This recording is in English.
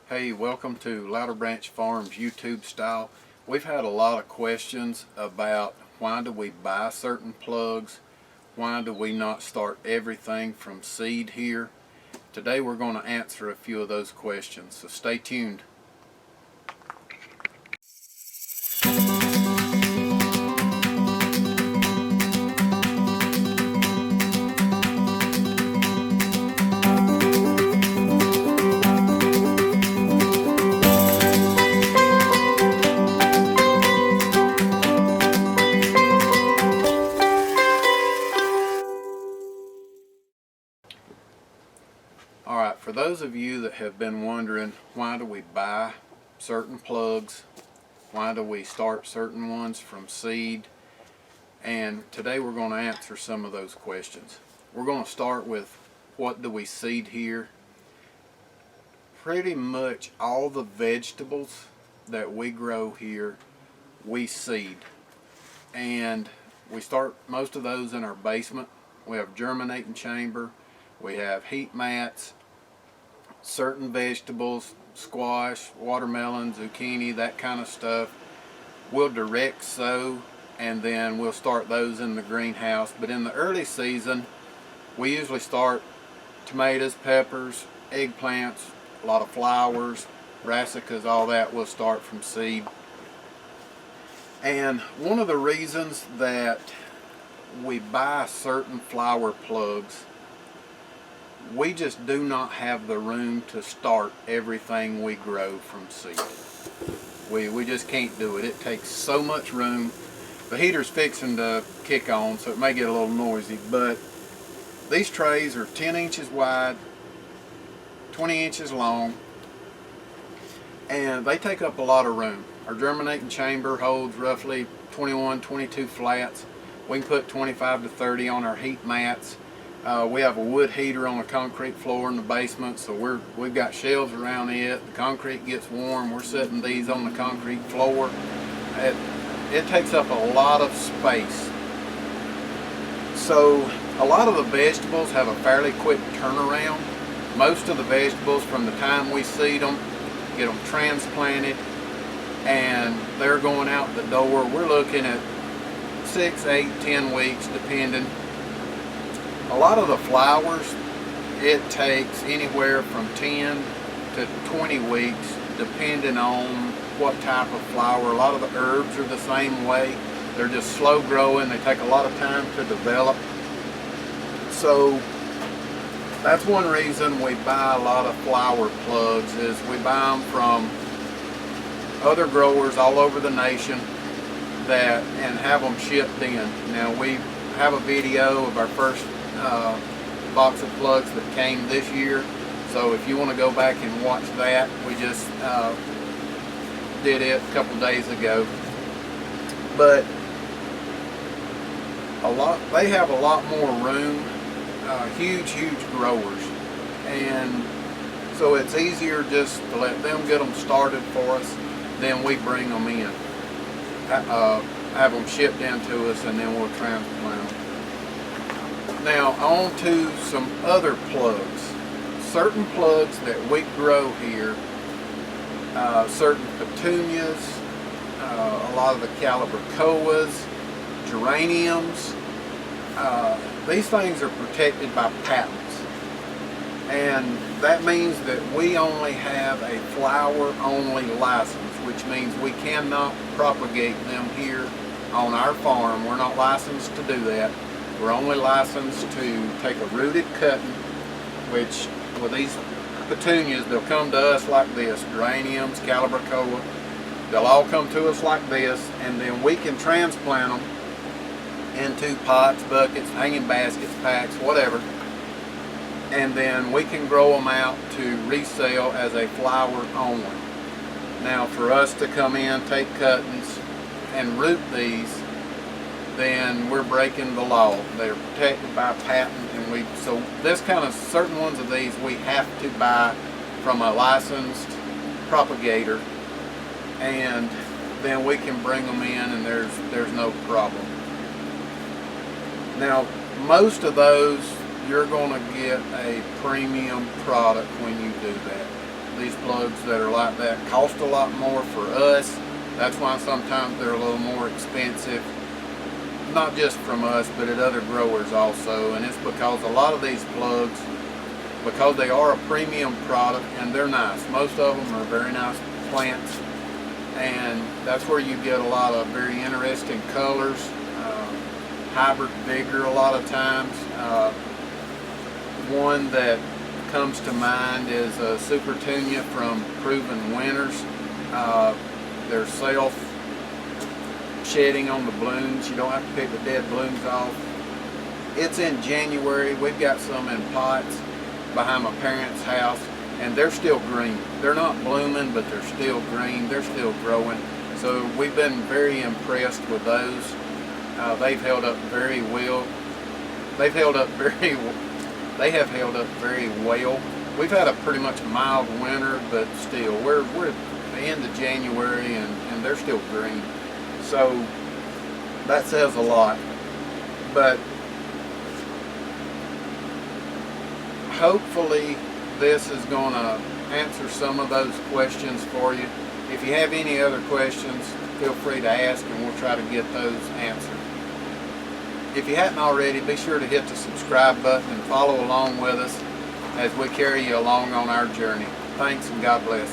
Hey, welcome to Louderbranch Farms YouTube style. We've had a lot of questions about why do we buy certain plugs, why do we not start everything from seed here. Today we're going to answer a few of those questions, so stay tuned. Alright, for those of you that have been wondering why do we buy certain plugs, why do we start certain ones from seed, and today we're going to answer some of those questions. We're going to start with what do we seed here. Pretty much all the vegetables that we grow here we seed, and we start most of those in our basement. We have germinating chamber, we have heat mats, certain vegetables, squash, watermelon, zucchini, that kind of stuff. We'll direct sow and then we'll start those in the greenhouse. But in the early season, we usually start tomatoes, peppers, eggplants, a lot of flowers, brassicas, all that we'll start from seed. And one of the reasons that we buy certain flower plugs, we just do not have the room to start everything we grow from seed. We just can't do it. It takes so much room. The heater's fixing to kick on, so it may get a little noisy, but these trays are 10 inches wide, 20 inches long, and they take up a lot of room. Our germinating chamber holds roughly 21, 22 flats. We can put 25 to 30 on our heat mats. We have a wood heater on a concrete floor in the basement, so we've got shelves around it. The concrete gets warm. We're setting these on the concrete floor. It takes up a lot of space. So a lot of the vegetables have a fairly quick turnaround. Most of the vegetables, from the time we seed them, get them transplanted, and they're going out the door, we're looking at 6, 8, 10 weeks depending. A lot of the flowers, it takes anywhere from 10 to 20 weeks depending on what type of flower. A lot of the herbs are the same way. They're just slow growing. They take a lot of time to develop. So that's one reason we buy a lot of flower plugs, is we buy them from other growers all over the nation and have them shipped in. Now we have a video of our first box of plugs that came this year, so if you want to go back and watch that, we just did it a couple days ago. But they have a lot more room, huge growers, and so it's easier just to let them get them started for us, then we bring them in, have them shipped in to us, and then we'll transplant them. Now on to some other plugs. Certain plugs that we grow here, certain petunias, a lot of the calibrachoas, geraniums, these things are protected by patents. And that means that we only have a flower-only license, which means we cannot propagate them here on our farm. We're not licensed to do that. We're only licensed to take a rooted cutting, which with these petunias, they'll come to us like this, geraniums, calibrachoa, they'll all come to us like this, and then we can transplant them into pots, buckets, hanging baskets, packs, whatever, and then we can grow them out to resell as a flower only. Now for us to come in, take cuttings, and root these, then we're breaking the law. They're protected by patent, and so this kind of certain ones of these we have to buy from a licensed propagator, and then we can bring them in and there's no problem. Now most of those you're going to get a premium product when you do that. these plugs that are like that cost a lot more for us. That's why sometimes they're a little more expensive, not just from us, but at other growers also. And it's because a lot of these plugs, because they are a premium product and they're nice. Most of them are very nice plants, and that's where you get a lot of very interesting colors, hybrid vigor a lot of times. One that comes to mind is a Super Tunia from Proven Winners. They're self-shedding on the blooms. You don't have to pick the dead blooms off. It's in January. We've got some in pots behind my parents' house, and they're still green. They're not blooming, but they're still green. They're still growing. So we've been very impressed with those. They've held up very well. They have held up very well. We've had a pretty much mild winter, but still, we're at the end of January and they're still green. So that says a lot. But hopefully this is going to answer some of those questions for you. If you have any other questions, feel free to ask and we'll try to get those answered. If you hadn't already, be sure to hit the subscribe button and follow along with us as we carry you along on our journey. Thanks and God bless.